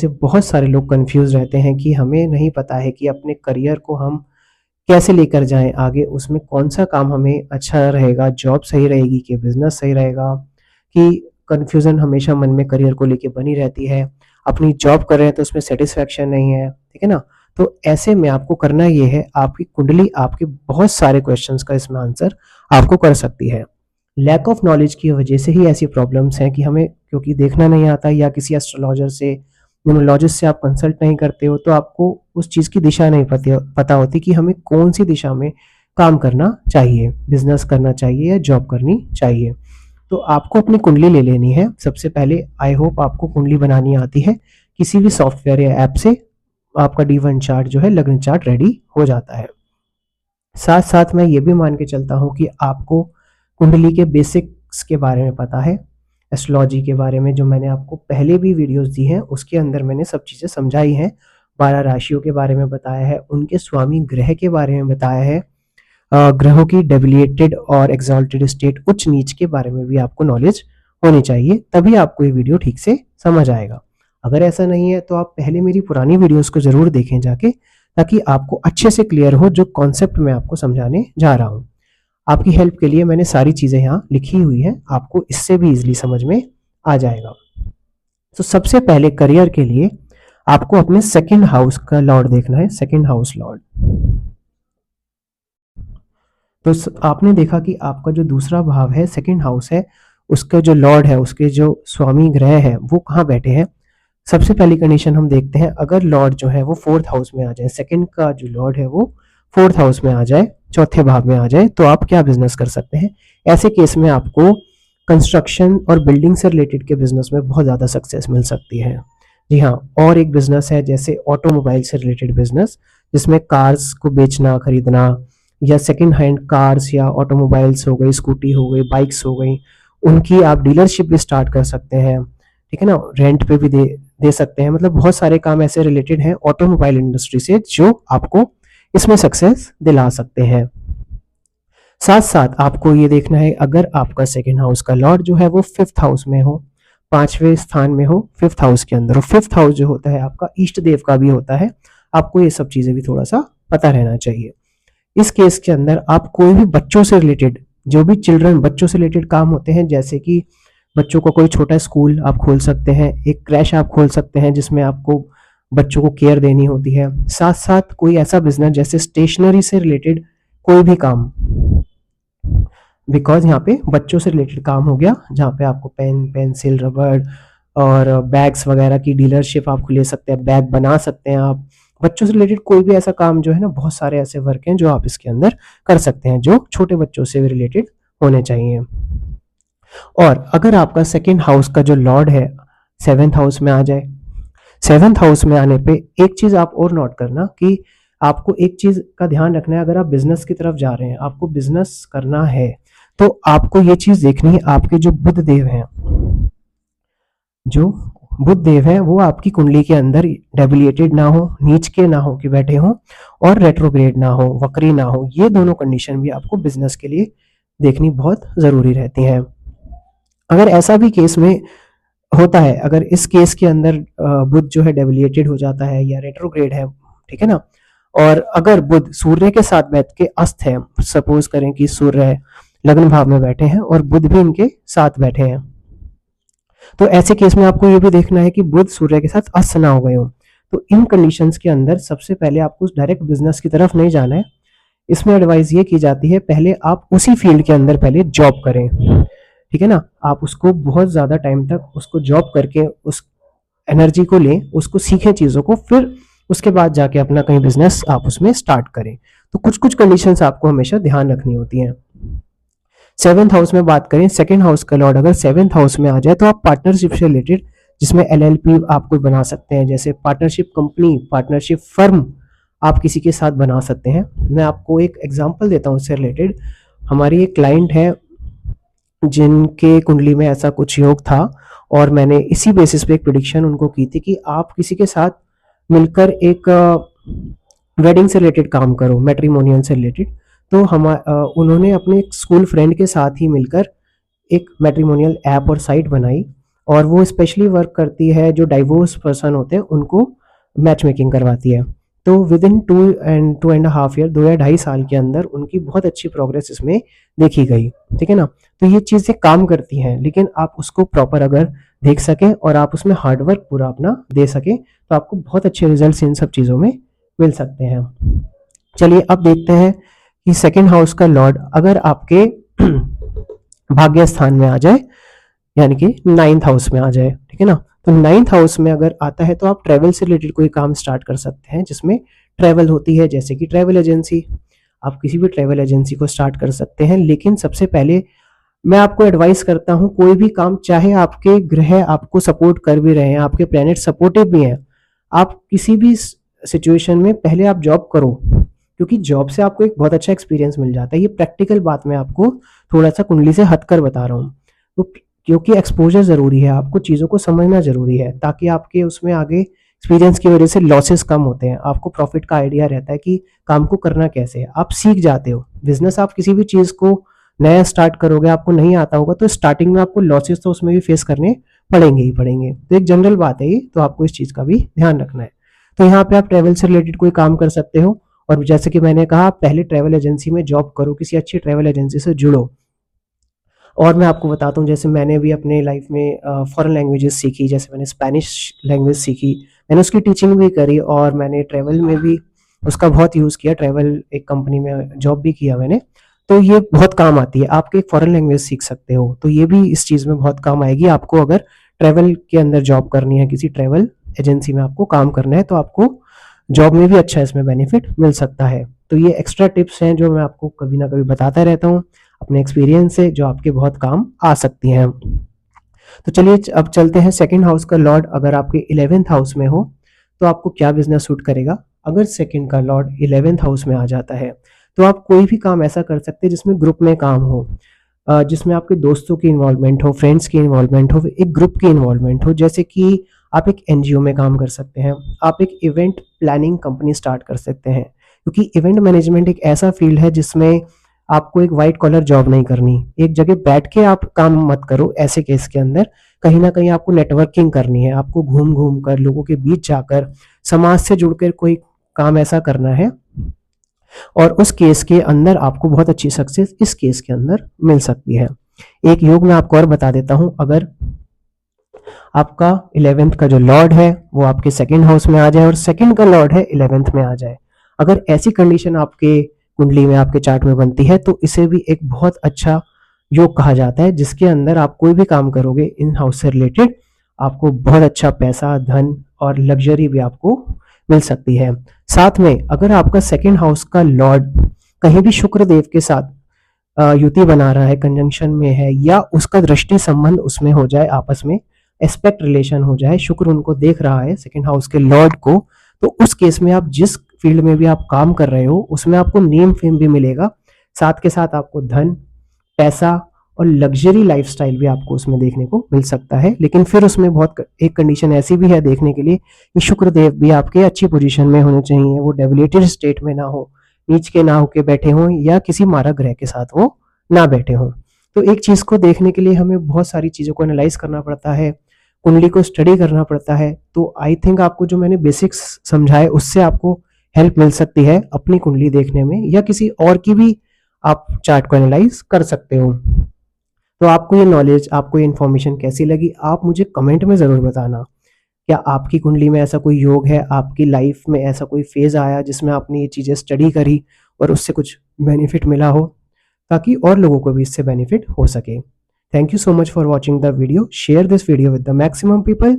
से बहुत सारे लोग कंफ्यूज रहते हैं कि हमें नहीं पता है कि अपने करियर को हम कैसे लेकर जाएं आगे, उसमें कौन सा काम हमें अच्छा रहेगा, जॉब सही रहेगी कि बिजनेस सही रहेगा। कि कंफ्यूजन हमेशा मन में करियर को लेके बनी रहती है। अपनी जॉब कर रहे हैं तो उसमें सेटिस्फेक्शन नहीं है, ठीक है ना। तो ऐसे में आपको करना ये है, आपकी कुंडली आपके बहुत सारे क्वेश्चंस का इसमें आंसर आपको कर सकती है। लैक ऑफ नॉलेज की वजह से ही ऐसी प्रॉब्लम्स हैं कि हमें क्योंकि देखना नहीं आता, या किसी एस्ट्रोलॉजर से, न्यूमरोलॉजिस्ट से आप कंसल्ट नहीं करते हो, तो आपको उस चीज़ की दिशा नहीं पता होती कि हमें कौन सी दिशा में काम करना चाहिए, बिजनेस करना चाहिए या जॉब करनी चाहिए। तो आपको अपनी कुंडली ले लेनी है सबसे पहले। आई होप आपको कुंडली बनानी आती है। किसी भी सॉफ्टवेयर या ऐप से आपका D1 चार्ट जो है, लग्न चार्ट रेडी हो जाता है। साथ साथ मैं ये भी मान के चलता हूँ कि आपको कुंडली के बेसिक्स के बारे में पता है। एस्ट्रोलॉजी के बारे में जो मैंने आपको पहले भी वीडियोस दी हैं, उसके अंदर मैंने सब चीज़ें समझाई हैं। 12 राशियों के बारे में बताया है, उनके स्वामी ग्रह के बारे में बताया है, ग्रहों की डेविएटेड और एक्सॉल्टेड स्टेट, उच्च नीच के बारे में भी आपको नॉलेज होनी चाहिए, तभी आपको ये वीडियो ठीक से समझ आएगा। अगर ऐसा नहीं है तो आप पहले मेरी पुरानी वीडियोस को ज़रूर देखें जाके, ताकि आपको अच्छे से क्लियर हो जो कॉन्सेप्ट मैं आपको समझाने जा रहा हूँ। आपकी हेल्प के लिए मैंने सारी चीज़ें यहाँ लिखी हुई हैं, आपको इससे भी इजीली समझ में आ जाएगा। तो सबसे पहले करियर के लिए आपको अपने सेकंड हाउस का लॉर्ड देखना है, सेकंड हाउस लॉर्ड। तो आपने देखा कि आपका जो दूसरा भाव है, सेकंड हाउस है, उसका जो लॉर्ड है, उसके जो स्वामी ग्रह है, वो कहाँ बैठे हैं। सबसे पहली कंडीशन हम देखते हैं, अगर लॉर्ड जो है वो फोर्थ हाउस में आ जाए, सेकंड का जो लॉर्ड है वो फोर्थ हाउस में आ जाए, चौथे भाव में आ जाए, तो आप क्या बिजनेस कर सकते हैं। ऐसे केस में आपको कंस्ट्रक्शन और बिल्डिंग से रिलेटेड के बिजनेस में बहुत ज़्यादा सक्सेस मिल सकती है। जी हाँ, और एक बिजनेस है जैसे ऑटोमोबाइल से रिलेटेड बिजनेस, जिसमें कार्स को बेचना खरीदना, या सेकंड हैंड कार्स या ऑटोमोबाइल्स हो गई, स्कूटी हो गई, बाइक्स हो गई, उनकी आप डीलरशिप भी स्टार्ट कर सकते हैं, ठीक है ना। रेंट पे भी दे सकते हैं। मतलब बहुत सारे काम ऐसे रिलेटेड हैं ऑटोमोबाइल इंडस्ट्री से जो आपको इसमें सक्सेस दिला सकते हैं। साथ साथ आपको ये देखना है, अगर आपका सेकंड हाउस का लॉर्ड जो है वो फिफ्थ हाउस में हो, पांचवें स्थान में हो, फिफ्थ हाउस के अंदर हो। फिफ्थ हाउस जो होता है आपका इष्ट देव का भी होता है, आपको ये सब चीजें भी थोड़ा सा पता रहना चाहिए। इस केस के अंदर आप कोई भी बच्चों से रिलेटेड, जो भी चिल्ड्रन, बच्चों से रिलेटेड काम होते हैं, जैसे कि बच्चों को कोई छोटा स्कूल आप खोल सकते हैं, एक क्रैश आप खोल सकते हैं जिसमें आपको बच्चों को केयर देनी होती है। साथ साथ कोई ऐसा बिजनेस जैसे स्टेशनरी से रिलेटेड कोई भी काम, बिकॉज यहाँ पे बच्चों से रिलेटेड काम हो गया, जहाँ पे आपको पेन, पेंसिल, रबड़ और बैग्स वगैरह की डीलरशिप आप ले सकते हैं, बैग बना सकते हैं आप। बच्चों से रिलेटेड कोई भी ऐसा काम जो है ना, बहुत सारे ऐसे वर्क हैं जो आप इसके अंदर कर सकते हैं, जो छोटे बच्चों से भी रिलेटेड होने चाहिए। और अगर आपका सेकंड हाउस का जो लॉर्ड है सेवेंथ हाउस में आ जाए, सेवेंथ हाउस में आने पे एक चीज आप और नोट करना कि आपको एक चीज का ध्यान रखना है, अगर आप बिजनेस की तरफ जा रहे हैं, आपको बिजनेस करना है, तो आपको ये चीज देखनी है, आपके जो बुध देव हैं, जो बुध देव है वो आपकी कुंडली के अंदर डेबिलिएटेड ना हो, नीच के ना हो कि बैठे हो, और रेट्रोग्रेड ना हो, वक्री ना हो। ये दोनों कंडीशन भी आपको बिजनेस के लिए देखनी बहुत जरूरी रहती है। अगर ऐसा भी केस में होता है, अगर इस केस के अंदर बुध जो है डेविएटेड हो जाता है या रेट्रोग्रेड है, ठीक है ना, और अगर बुध सूर्य के साथ बैठ के अस्त है, सपोज करें कि सूर्य लग्न भाव में बैठे हैं और बुध भी इनके साथ बैठे हैं, तो ऐसे केस में आपको ये भी देखना है कि बुध सूर्य के साथ अस्त ना हो गए हो। तो इन कंडीशंस के अंदर सबसे पहले आपको डायरेक्ट बिजनेस की तरफ नहीं जाना है। इसमें एडवाइस ये की जाती है, पहले आप उसी फील्ड के अंदर पहले जॉब करें, ठीक है ना। आप उसको बहुत ज़्यादा टाइम तक उसको जॉब करके उस एनर्जी को लें, उसको सीखें चीज़ों को, फिर उसके बाद जाके अपना कहीं बिजनेस आप उसमें स्टार्ट करें। तो कुछ कुछ कंडीशंस आपको हमेशा ध्यान रखनी होती हैं। सेवेंथ हाउस में बात करें, सेकेंड हाउस का लॉर्ड अगर सेवेंथ हाउस में आ जाए, तो आप पार्टनरशिप से रिलेटेड, जिसमें LLP आप कोई बना सकते हैं, जैसे पार्टनरशिप कंपनी, पार्टनरशिप फर्म आप किसी के साथ बना सकते हैं। मैं आपको एक एग्जांपल देता हूँ इससे रिलेटेड। हमारी एक क्लाइंट है जिनके कुंडली में ऐसा कुछ योग था, और मैंने इसी बेसिस पे एक प्रिडिक्शन उनको की थी कि आप किसी के साथ मिलकर एक वेडिंग से रिलेटेड काम करो, मैट्रिमोनियल से रिलेटेड। तो उन्होंने अपने एक स्कूल फ्रेंड के साथ ही मिलकर एक मैट्रिमोनियल ऐप और साइट बनाई, और वो स्पेशली वर्क करती है जो डाइवोर्स पर्सन होते हैं उनको मैच मेकिंग करवाती है। तो विद इन 2 एंड 2.5 ईयर, 2 या 2.5 साल के अंदर उनकी बहुत अच्छी प्रोग्रेस इसमें देखी गई। ठीक है ना? तो ये चीज़ें काम करती हैं, लेकिन आप उसको प्रॉपर अगर देख सकें और आप उसमें हार्डवर्क पूरा अपना दे सकें तो आपको बहुत अच्छे रिजल्ट्स इन सब चीज़ों में मिल सकते हैं। चलिए अब देखते हैं कि सेकंड हाउस का लॉर्ड अगर आपके भाग्य स्थान में आ जाए, यानी कि 9th हाउस में आ जाए। ठीक है ना? तो 9th हाउस में अगर आता है तो आप ट्रैवल से रिलेटेड कोई काम स्टार्ट कर सकते हैं जिसमें ट्रैवल होती है, जैसे कि ट्रैवल एजेंसी। आप किसी भी ट्रैवल एजेंसी को स्टार्ट कर सकते हैं, लेकिन सबसे पहले मैं आपको एडवाइस करता हूँ कोई भी काम, चाहे आपके ग्रह आपको सपोर्ट कर भी रहे हैं, आपके प्लैनेट सपोर्टिव भी हैं, आप किसी भी सिचुएशन में पहले आप जॉब करो, क्योंकि जॉब से आपको एक बहुत अच्छा एक्सपीरियंस मिल जाता है। ये प्रैक्टिकल बात मैं आपको थोड़ा सा कुंडली से हटकर बता रहा हूँ। तो क्योंकि एक्सपोजर ज़रूरी है, आपको चीज़ों को समझना ज़रूरी है, ताकि आपके उसमें आगे एक्सपीरियंस की वजह से लॉसेस कम होते हैं, आपको प्रॉफिट का आइडिया रहता है कि काम को करना कैसे है, आप सीख जाते हो। बिजनेस आप किसी भी चीज़ को नया स्टार्ट करोगे, आपको नहीं आता होगा तो स्टार्टिंग में आपको लॉसेस तो उसमें भी फेस करने पड़ेंगे ही पड़ेंगे। तो एक जनरल बात है ये, तो आपको इस चीज़ का भी ध्यान रखना है। तो यहाँ पे आप ट्रैवल से रिलेटेड कोई काम कर सकते हो, और जैसे कि मैंने कहा पहले ट्रैवल एजेंसी में जॉब करो, किसी अच्छी ट्रैवल एजेंसी से जुड़ो। और मैं आपको बताता हूँ, जैसे मैंने भी अपने लाइफ में फॉरेन लैंग्वेजेस सीखी, जैसे मैंने स्पेनिश लैंग्वेज सीखी, मैंने उसकी टीचिंग भी करी, और मैंने ट्रैवल में भी उसका बहुत यूज़ किया, ट्रैवल एक कंपनी में जॉब भी किया मैंने। तो ये बहुत काम आती है, आपके एक फॉरेन लैंग्वेज सीख सकते हो, तो ये भी इस चीज़ में बहुत काम आएगी आपको। अगर ट्रैवल के अंदर जॉब करनी है, किसी ट्रैवल एजेंसी में आपको काम करना है, तो आपको जॉब में भी अच्छा इसमें बेनिफिट मिल सकता है। तो ये एक्स्ट्रा टिप्स हैं जो मैं आपको कभी ना कभी बताता रहता हूँ अपने एक्सपीरियंस से, जो आपके बहुत काम आ सकती हैं। तो चलिए अब चलते हैं, सेकंड हाउस का लॉर्ड अगर आपके 11th हाउस में हो तो आपको क्या बिजनेस सूट करेगा। अगर सेकंड का लॉर्ड 11th हाउस में आ जाता है तो आप कोई भी काम ऐसा कर सकते हैं जिसमें ग्रुप में काम हो, जिसमें आपके दोस्तों की इन्वॉल्वमेंट हो, फ्रेंड्स की इन्वॉल्वमेंट हो, एक ग्रुप की इन्वॉल्वमेंट हो। जैसे कि आप एक एनजीओ में काम कर सकते हैं, आप एक इवेंट प्लानिंग कंपनी स्टार्ट कर सकते हैं, क्योंकि इवेंट मैनेजमेंट एक ऐसा फील्ड है जिसमें आपको एक वाइट कॉलर जॉब नहीं करनी, एक जगह बैठ के आप काम मत करो। ऐसे केस के अंदर कहीं ना कहीं आपको नेटवर्किंग करनी है, आपको घूम घूम कर लोगों के बीच जाकर समाज से जुड़कर कोई काम ऐसा करना है, और उस केस के अंदर आपको बहुत अच्छी सक्सेस इस केस के अंदर मिल सकती है। एक योग मैं आपको और बता देता हूं, अगर आपका 11th का जो लॉर्ड है वो आपके सेकंड हाउस में आ जाए और सेकंड का लॉर्ड है 11th में आ जाए, अगर ऐसी कंडीशन आपके कुंडली में, आपके चार्ट में बनती है, तो इसे भी एक बहुत अच्छा योग कहा जाता है, जिसके अंदर आप कोई भी काम करोगे इन हाउस से रिलेटेड, आपको बहुत अच्छा पैसा, धन और लग्जरी भी आपको मिल सकती है। साथ में अगर आपका सेकंड हाउस का लॉर्ड कहीं भी शुक्र देव के साथ युति बना रहा है, कंजंक्शन में है, या उसका दृष्टि संबंध उसमें हो जाए, आपस में एस्पेक्ट रिलेशन हो जाए, शुक्र उनको देख रहा है सेकंड हाउस के लॉर्ड को, तो उस केस में आप जिस फील्ड में भी आप काम कर रहे हो उसमें आपको नेम फेम भी मिलेगा, साथ के साथ आपको धन, पैसा और लग्जरी लाइफस्टाइल भी आपको उसमें देखने को मिल सकता है। लेकिन फिर उसमें बहुत एक कंडीशन ऐसी भी है देखने के लिए कि शुक्र देव भी आपके अच्छी पोजीशन में होने चाहिए, वो डेबिलिटेड स्टेट में ना हो, नीच के ना होके बैठे हों, या किसी मारक ग्रह के साथ वो ना बैठे हों। तो एक चीज को देखने के लिए हमें बहुत सारी चीजों को एनालाइज करना पड़ता है, कुंडली को स्टडी करना पड़ता है। तो आई थिंक आपको जो मैंने बेसिक्स समझाए उससे आपको हेल्प मिल सकती है अपनी कुंडली देखने में, या किसी और की भी आप चार्ट को एनालाइज कर सकते हो। तो आपको ये नॉलेज, आपको ये इन्फॉर्मेशन कैसी लगी, आप मुझे कमेंट में ज़रूर बताना। क्या आपकी कुंडली में ऐसा कोई योग है, आपकी लाइफ में ऐसा कोई फेज आया जिसमें आपने ये चीज़ें स्टडी करी और उससे कुछ बेनिफिट मिला हो, ताकि और लोगों को भी इससे बेनिफिट हो सके। Thank you so much for watching the video. Share this video with the maximum people.